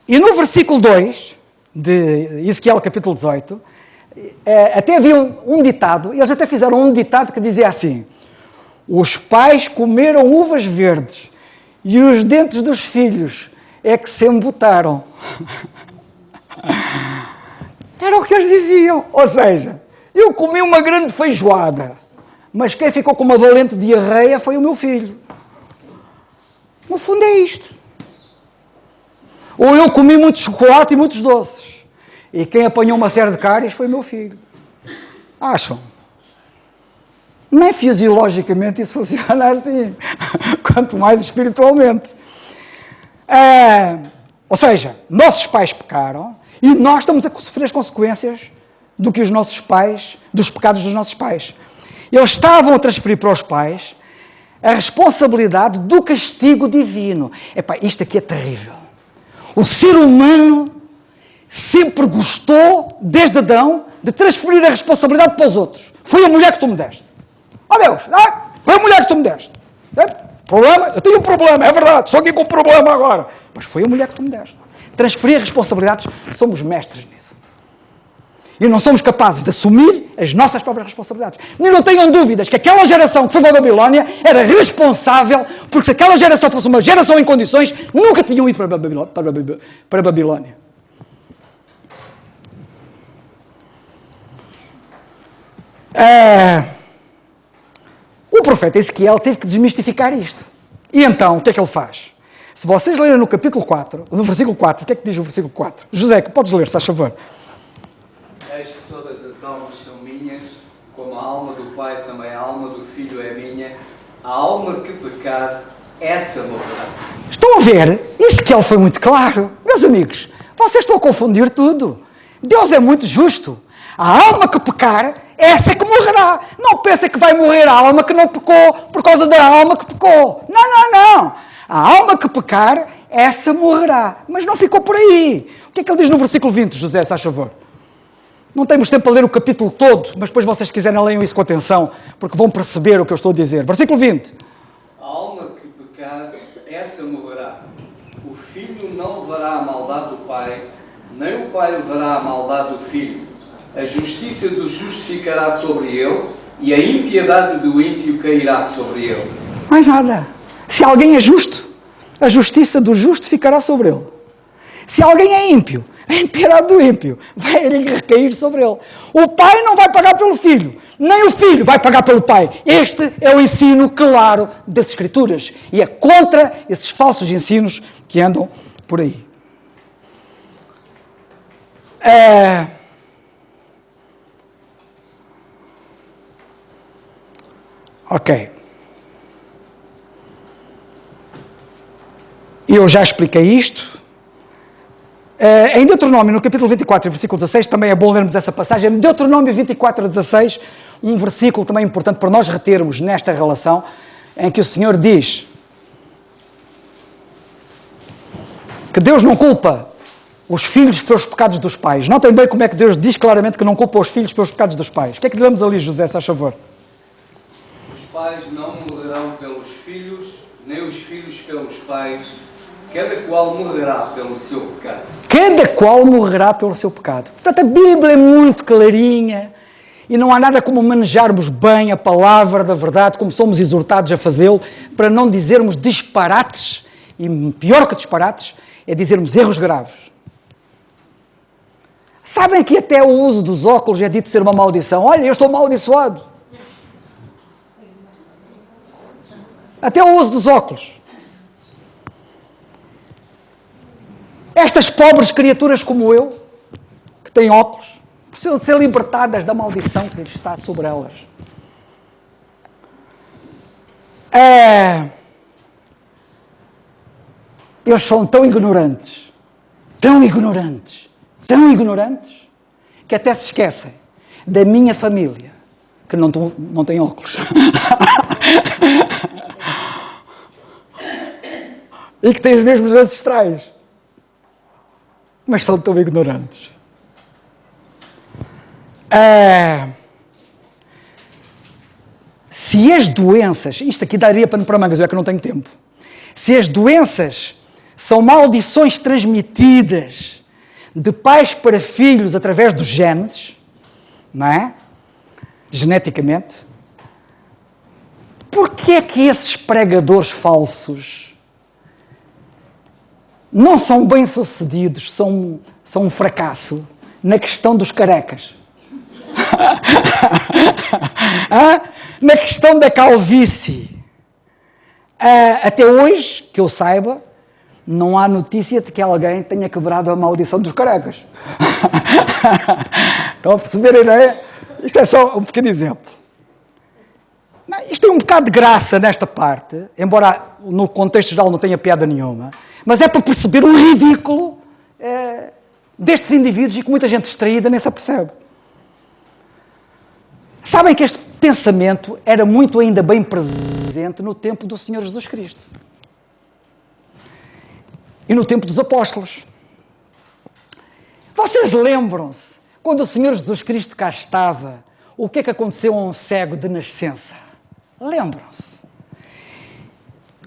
S1: E no versículo 2 de Ezequiel capítulo 18, até havia um ditado, eles até fizeram um ditado que dizia assim: os pais comeram uvas verdes e os dentes dos filhos é que se embutaram. Era o que eles diziam. Ou seja, eu comi uma grande feijoada, mas quem ficou com uma valente diarreia foi o meu filho. No fundo é isto. Ou eu comi muito chocolate e muitos doces, e quem apanhou uma série de cáries foi o meu filho. Acham? Nem fisiologicamente isso funciona assim, quanto mais espiritualmente. Ou seja, nossos pais pecaram e nós estamos a sofrer as consequências do que os nossos pais, dos pecados dos nossos pais. Eles estavam a transferir para os pais a responsabilidade do castigo divino. Epá, isto aqui é terrível. O ser humano sempre gostou, desde Adão, de transferir a responsabilidade para os outros. Foi a mulher que tu me deste. Oh Deus, foi a mulher que tu me deste. Problema? Eu tenho um problema, é verdade, estou aqui com um problema agora. Mas foi a mulher que tu me deste. Transferir responsabilidades, somos mestres nisso. E não somos capazes de assumir as nossas próprias responsabilidades. E não tenham dúvidas que aquela geração que foi para a Babilónia era responsável, porque se aquela geração fosse uma geração em condições, nunca tinham ido para a Babilónia. O profeta Ezequiel teve que desmistificar isto. E então, o que é que ele faz? Se vocês lerem no capítulo 4, no versículo 4, o que é que diz o versículo 4? José, podes ler, se faz favor.
S2: Eis que todas as almas são minhas, como a alma do pai também a alma do filho é minha. A alma que pecar, essa morrerá.
S1: Estão a ver? Ezequiel foi muito claro. Meus amigos, vocês estão a confundir tudo. Deus é muito justo. A alma que pecar, essa é que morrerá. Não pensa que vai morrer a alma que não pecou por causa da alma que pecou. Não, não, não. A alma que pecar, essa morrerá. Mas não ficou por aí. O que é que ele diz no versículo 20, José, se faz favor? Não temos tempo para ler o capítulo todo, mas depois vocês, se quiserem, leiam isso com atenção, porque vão perceber o que eu estou a dizer. Versículo 20.
S2: A alma que pecar, essa morrerá. O filho não levará a maldade do pai, nem o pai levará a maldade do filho. A justiça do justo ficará sobre ele, e a impiedade do ímpio cairá sobre ele.
S1: Mais nada. Se alguém é justo, a justiça do justo ficará sobre ele. Se alguém é ímpio, a impiedade do ímpio vai recair sobre ele. O pai não vai pagar pelo filho, nem o filho vai pagar pelo pai. Este é o ensino claro das Escrituras. E é contra esses falsos ensinos que andam por aí. Ok. Eu já expliquei isto. Em Deuteronômio, no capítulo 24, versículo 16, também é bom lermos essa passagem. Em Deuteronômio 24, 16, um versículo também importante para nós retermos nesta relação, em que o Senhor diz que Deus não culpa os filhos pelos pecados dos pais. Notem bem como é que Deus diz claramente que não culpa os filhos pelos pecados dos pais. O que é que lemos ali, José, se faz favor?
S2: Os pais não morrerão pelos filhos, nem os filhos pelos pais. Cada qual morrerá pelo seu pecado.
S1: Cada qual morrerá pelo seu pecado. Portanto, a Bíblia é muito clarinha e não há nada como manejarmos bem a palavra da verdade, como somos exortados a fazê-lo, para não dizermos disparates, e pior que disparates, é dizermos erros graves. Sabem que até o uso dos óculos é dito ser uma maldição. Olha, eu estou amaldiçoado. Até o uso dos óculos. Estas pobres criaturas como eu, que têm óculos, precisam de ser libertadas da maldição que está sobre elas. Eles são tão ignorantes, que até se esquecem da minha família, que não tem óculos. E que tem os mesmos ancestrais. Mas são tão ignorantes. Se as doenças, isto aqui daria pano para mangas, é que eu não tenho tempo. Se as doenças são maldições transmitidas de pais para filhos através dos genes, não é? Geneticamente, porquê é que esses pregadores falsos não são bem-sucedidos, são um fracasso na questão dos carecas? Na questão da calvície. Até hoje, que eu saiba, não há notícia de que alguém tenha quebrado a maldição dos carecas. Estão a perceber a ideia? Isto é só um pequeno exemplo. Isto tem um bocado de graça nesta parte, embora no contexto geral não tenha piada nenhuma, mas é para perceber o ridículo destes indivíduos e que muita gente distraída nem se apercebe. Sabem que este pensamento era muito ainda bem presente no tempo do Senhor Jesus Cristo. E no tempo dos apóstolos. Vocês lembram-se, quando o Senhor Jesus Cristo cá estava, o que é que aconteceu a um cego de nascença? Lembram-se?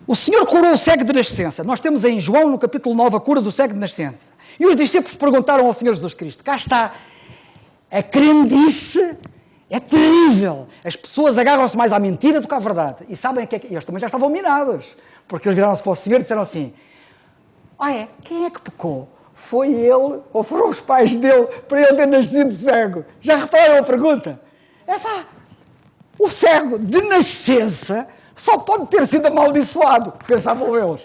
S1: O Senhor curou o cego de nascença. Nós temos em João, no capítulo 9, a cura do cego de nascença. E os discípulos perguntaram ao Senhor Jesus Cristo, cá está, a crendice é terrível. As pessoas agarram-se mais à mentira do que à verdade. E sabem o que é que... Eles também já estavam minados, porque eles viraram-se para o Senhor e disseram assim, quem é que pecou? Foi ele ou foram os pais dele para ele ter nascido cego? Já repararam a pergunta? O cego de nascença só pode ter sido amaldiçoado, pensavam eles.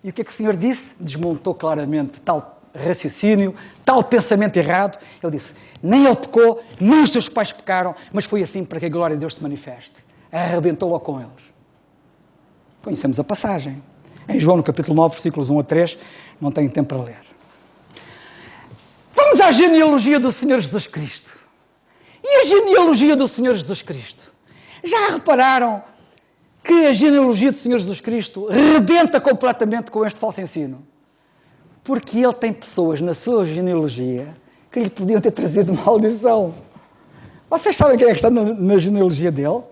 S1: E o que é que o Senhor disse? Desmontou claramente tal raciocínio, tal pensamento errado. Ele disse, nem ele pecou, nem os seus pais pecaram, mas foi assim para que a glória de Deus se manifeste. Arrebentou-o com eles. Conhecemos a passagem. Em João, no capítulo 9, versículos 1 a 3, não tenho tempo para ler. Vamos à genealogia do Senhor Jesus Cristo. E a genealogia do Senhor Jesus Cristo? Já repararam que a genealogia do Senhor Jesus Cristo rebenta completamente com este falso ensino? Porque ele tem pessoas na sua genealogia que lhe podiam ter trazido maldição. Vocês sabem quem é que está na genealogia dele?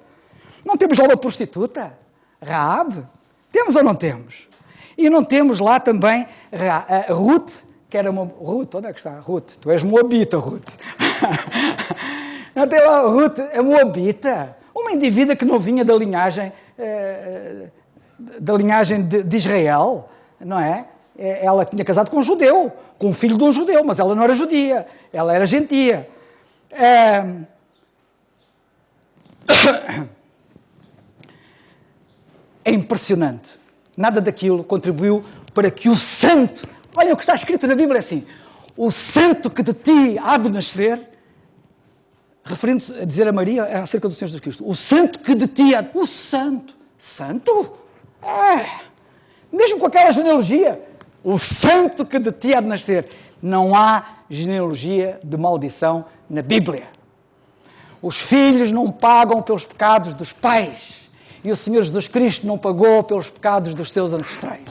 S1: Não temos lá uma prostituta? Raabe? Temos ou não temos? E não temos lá também Ruth, que era uma... Ruth, onde é que está? Ruth, tu és moabita, Ruth. Não tem lá Ruth, a moabita, uma indivídua que não vinha da linhagem de Israel, não é? Ela tinha casado com um judeu, com um filho de um judeu, mas ela não era judia, ela era gentia. É impressionante. Nada daquilo contribuiu para que o santo... Olha o que está escrito na Bíblia assim. O santo que de ti há de nascer, referindo-se a dizer a Maria acerca do Senhor Jesus Cristo. O santo que de ti há... O santo? Santo? Mesmo com aquela genealogia. O santo que de ti há de nascer. Não há genealogia de maldição na Bíblia. Os filhos não pagam pelos pecados dos pais. E o Senhor Jesus Cristo não pagou pelos pecados dos seus ancestrais.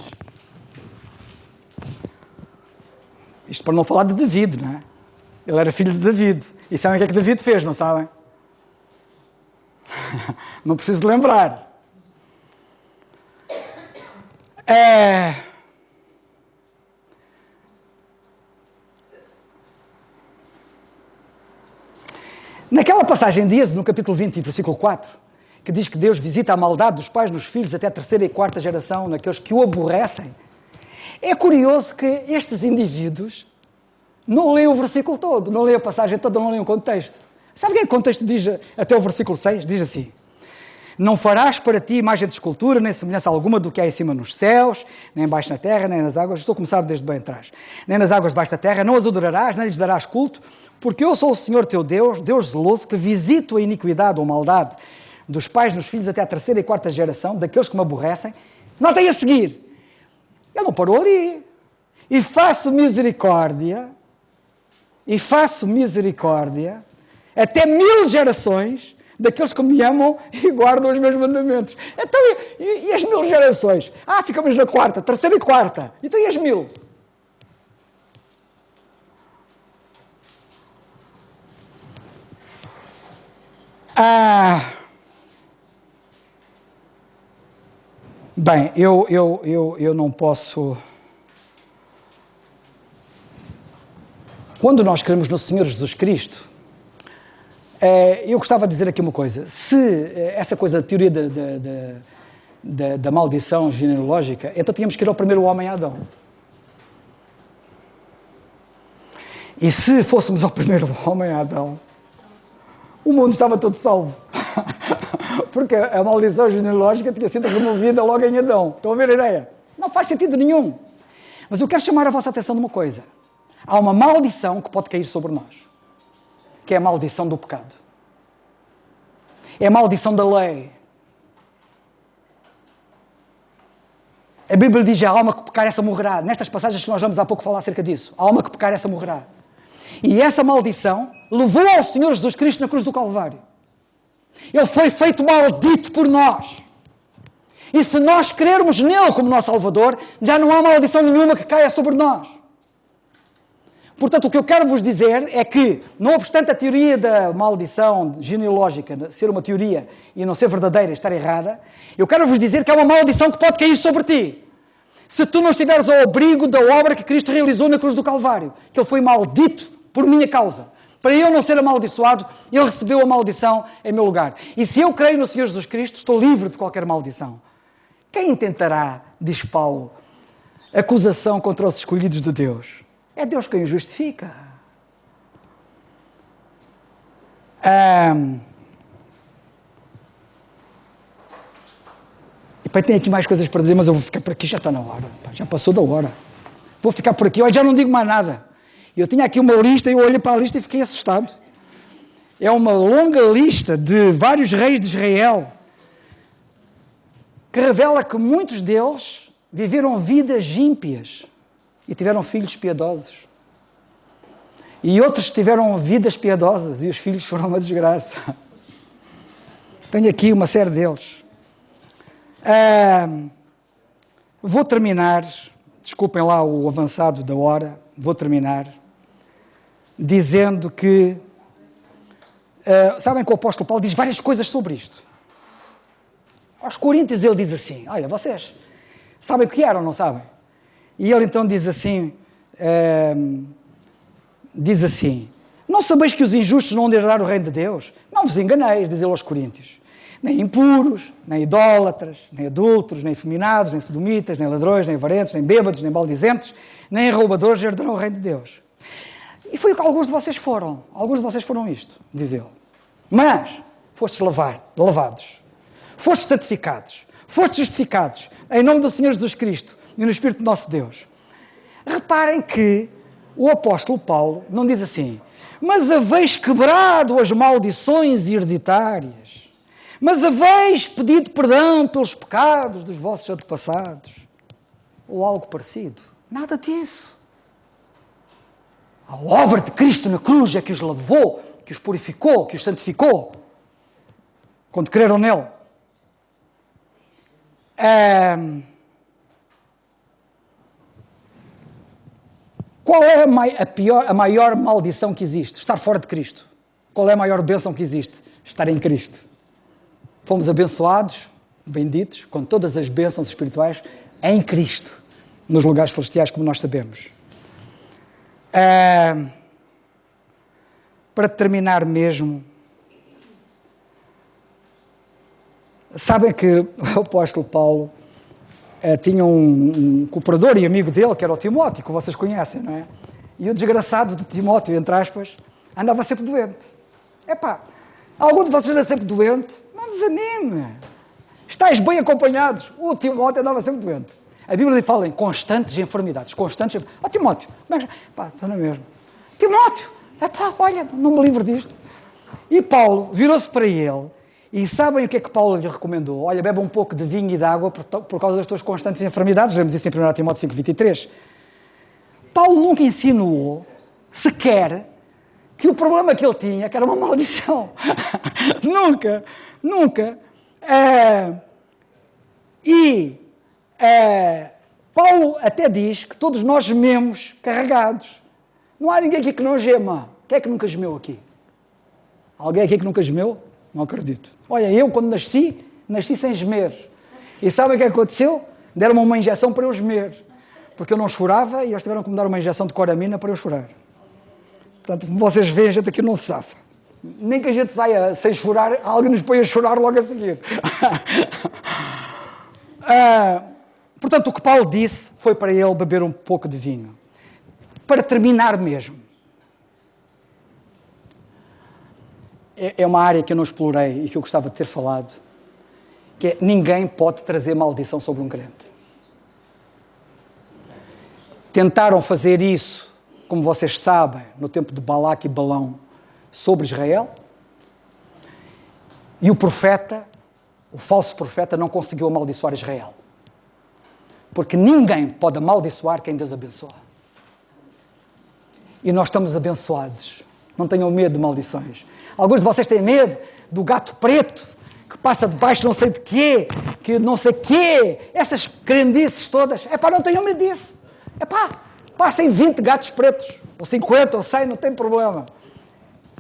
S1: Isto para não falar de David, não é? Ele era filho de David. E sabem o que é que David fez, não sabem? Não preciso de lembrar. Naquela passagem de Êxodo, no capítulo 20, versículo 4, que diz que Deus visita a maldade dos pais nos filhos até a terceira e quarta geração, naqueles que o aborrecem. É curioso que estes indivíduos não leem o versículo todo, não leem a passagem toda, não leem o contexto. Sabe o que é que o contexto diz até o versículo 6? Diz assim: não farás para ti imagem de escultura, nem semelhança alguma do que há em cima nos céus, nem embaixo na terra, nem nas águas. Estou a começar desde bem atrás. Nem nas águas debaixo da terra, não as adorarás, nem lhes darás culto, porque eu sou o Senhor teu Deus, Deus zeloso, que visito a iniquidade ou maldade dos pais nos filhos até a terceira e quarta geração, daqueles que me aborrecem. Notem a seguir. Ele não parou ali. E faço misericórdia até 1000 gerações daqueles que me amam e guardam os meus mandamentos. Então, e as 1000 gerações? Ficamos na quarta, terceira e quarta. Então, e as 1000? Bem, eu não posso... Quando nós cremos no Senhor Jesus Cristo, eu gostava de dizer aqui uma coisa. Se essa coisa, a teoria da maldição genealógica, então tínhamos que ir ao primeiro homem, Adão. E se fôssemos ao primeiro homem, Adão, o mundo estava todo salvo. Porque a maldição genealógica tinha sido removida logo em Adão. Estão a ver a ideia? Não faz sentido nenhum. Mas eu quero chamar a vossa atenção numa coisa. Há uma maldição que pode cair sobre nós, que é a maldição do pecado. É a maldição da lei. A Bíblia diz: a alma que pecar, essa morrerá. Nestas passagens que nós vamos há pouco falar acerca disso. A alma que pecar, essa morrerá. E essa maldição levou ao Senhor Jesus Cristo na cruz do Calvário. Ele foi feito maldito por nós. E se nós crermos nele como nosso Salvador, já não há maldição nenhuma que caia sobre nós. Portanto, o que eu quero vos dizer é que, não obstante a teoria da maldição genealógica ser uma teoria e não ser verdadeira e estar errada, eu quero vos dizer que há uma maldição que pode cair sobre ti. Se tu não estiveres ao abrigo da obra que Cristo realizou na cruz do Calvário, que ele foi maldito por minha causa. Para eu não ser amaldiçoado, ele recebeu a maldição em meu lugar. E se eu creio no Senhor Jesus Cristo, estou livre de qualquer maldição. Quem intentará, diz Paulo, acusação contra os escolhidos de Deus? É Deus quem o justifica. E pai, tem aqui mais coisas para dizer, mas eu vou ficar por aqui, já está na hora. Já passou da hora. Vou ficar por aqui, olha, já não digo mais nada. Eu tinha aqui uma lista, eu olhei para a lista e fiquei assustado. É uma longa lista de vários reis de Israel que revela que muitos deles viveram vidas ímpias e tiveram filhos piedosos. E outros tiveram vidas piedosas e os filhos foram uma desgraça. Tenho aqui uma série deles. Vou terminar, desculpem lá o avançado da hora, vou terminar dizendo que, sabem que o apóstolo Paulo diz várias coisas sobre isto. Aos Coríntios ele diz assim, olha, vocês sabem o que eram, não sabem? E ele então diz assim, não sabeis que os injustos não vão herdar o reino de Deus? Não vos enganeis, diz ele aos Coríntios. Nem impuros, nem idólatras, nem adúlteros, nem efeminados, nem sodomitas, nem ladrões, nem avarentos, nem bêbados, nem maldizentes, nem roubadores herdarão o reino de Deus. E foi o que alguns de vocês foram. Alguns de vocês foram isto, diz ele. Mas fostes lavados, fostes santificados, fostes justificados, em nome do Senhor Jesus Cristo e no Espírito de nosso Deus. Reparem que o apóstolo Paulo não diz assim, mas haveis quebrado as maldições hereditárias, mas haveis pedido perdão pelos pecados dos vossos antepassados, ou algo parecido. Nada disso. A obra de Cristo na cruz é que os lavou, que os purificou, que os santificou, quando creram nele. Qual é a maior maldição que existe? Estar fora de Cristo. Qual é a maior bênção que existe? Estar em Cristo. Fomos abençoados, benditos, com todas as bênçãos espirituais em Cristo, nos lugares celestiais, como nós sabemos. Para terminar mesmo, sabem que o apóstolo Paulo tinha um cooperador e amigo dele, que era o Timóteo, que vocês conhecem, não é? E o desgraçado de Timóteo, entre aspas, andava sempre doente. Algum de vocês anda sempre doente? Não desanime. Estais bem acompanhados. O Timóteo andava sempre doente. A Bíblia fala em constantes enfermidades. Timóteo, como é que... estou na mesma. Timóteo, olha, não me livro disto. E Paulo virou-se para ele e sabem o que é que Paulo lhe recomendou? Olha, bebe um pouco de vinho e de água por causa das tuas constantes enfermidades. Lemos isso em 1 Timóteo 5,23. Paulo nunca ensinou, sequer, que o problema que ele tinha, que era uma maldição. Nunca. Paulo até diz que todos nós gememos carregados. Não há ninguém aqui que não gema. Quem é que nunca gemeu aqui? Alguém aqui que nunca gemeu? Não acredito. Olha, eu quando nasci sem gemer. E sabem o que aconteceu? Deram-me uma injeção para eu gemer. Porque eu não chorava e eles tiveram que me dar uma injeção de coramina para eu chorar. Portanto, como vocês veem, a gente aqui não se safa. Nem que a gente saia sem chorar, alguém nos põe a chorar logo a seguir. Portanto, o que Paulo disse foi para ele beber um pouco de vinho. Para terminar mesmo. É uma área que eu não explorei e que eu gostava de ter falado, que é: ninguém pode trazer maldição sobre um crente. Tentaram fazer isso, como vocês sabem, no tempo de Balaque e Balão, sobre Israel, e o falso profeta, não conseguiu amaldiçoar Israel. Porque ninguém pode amaldiçoar quem Deus abençoa. E nós estamos abençoados. Não tenham medo de maldições. Alguns de vocês têm medo do gato preto, que passa debaixo não sei de quê, que não sei quê, essas crendices todas. Não tenham medo disso. Passem 20 gatos pretos, ou 50, ou 100, não tem problema.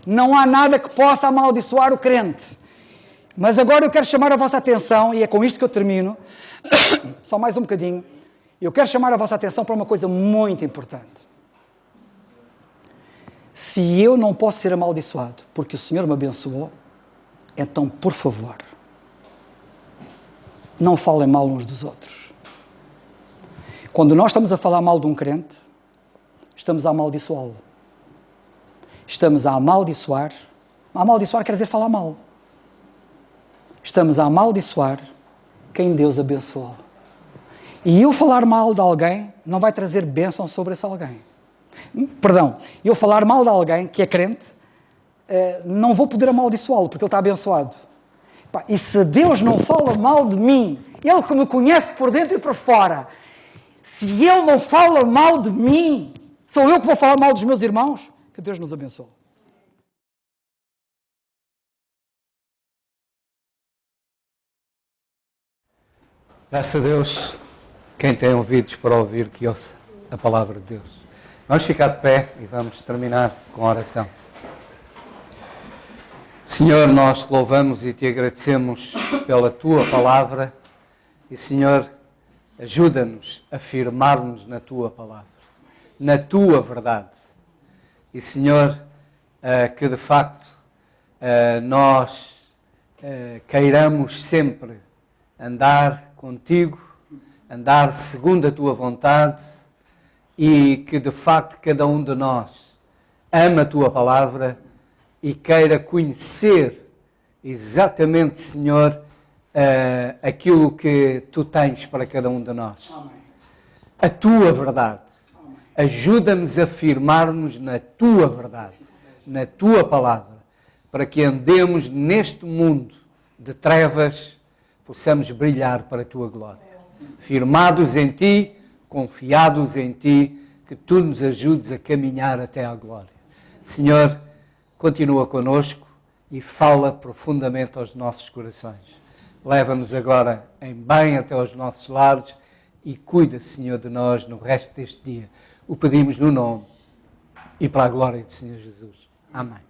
S1: Não há nada que possa amaldiçoar o crente. Mas agora eu quero chamar a vossa atenção, e é com isto que eu termino, só mais um bocadinho. Eu quero chamar a vossa atenção para uma coisa muito importante. Se eu não posso ser amaldiçoado porque o Senhor me abençoou, então, por favor, não falem mal uns dos outros. Quando nós estamos a falar mal de um crente, estamos a amaldiçoá-lo. Estamos a amaldiçoar. Amaldiçoar quer dizer falar mal. Estamos a amaldiçoar quem Deus abençoou. E eu falar mal de alguém não vai trazer bênção sobre esse alguém. Perdão, eu falar mal de alguém que é crente, não vou poder amaldiçoá-lo, porque ele está abençoado. E se Deus não fala mal de mim, Ele que me conhece por dentro e por fora. Se Ele não fala mal de mim, sou eu que vou falar mal dos meus irmãos? Que Deus nos abençoe.
S2: Graças a Deus, quem tem ouvidos para ouvir, que ouça a palavra de Deus. Vamos ficar de pé e vamos terminar com a oração. Senhor, nós te louvamos e te agradecemos pela tua palavra e, Senhor, ajuda-nos a firmar-nos na tua palavra, na tua verdade. E, Senhor, que de facto nós queiramos sempre andar contigo, andar segundo a tua vontade e que de facto cada um de nós ama a tua palavra e queira conhecer exatamente, Senhor, aquilo que tu tens para cada um de nós. Amém. A tua verdade. Ajuda-nos a firmar-nos na tua verdade, na tua palavra, para que andemos neste mundo de trevas, possamos brilhar para a tua glória. Firmados em ti, confiados em ti, que tu nos ajudes a caminhar até à glória. Senhor, continua conosco e fala profundamente aos nossos corações. Leva-nos agora em bem até aos nossos lares e cuida, Senhor, de nós no resto deste dia. O pedimos no nome e para a glória do Senhor Jesus. Amém.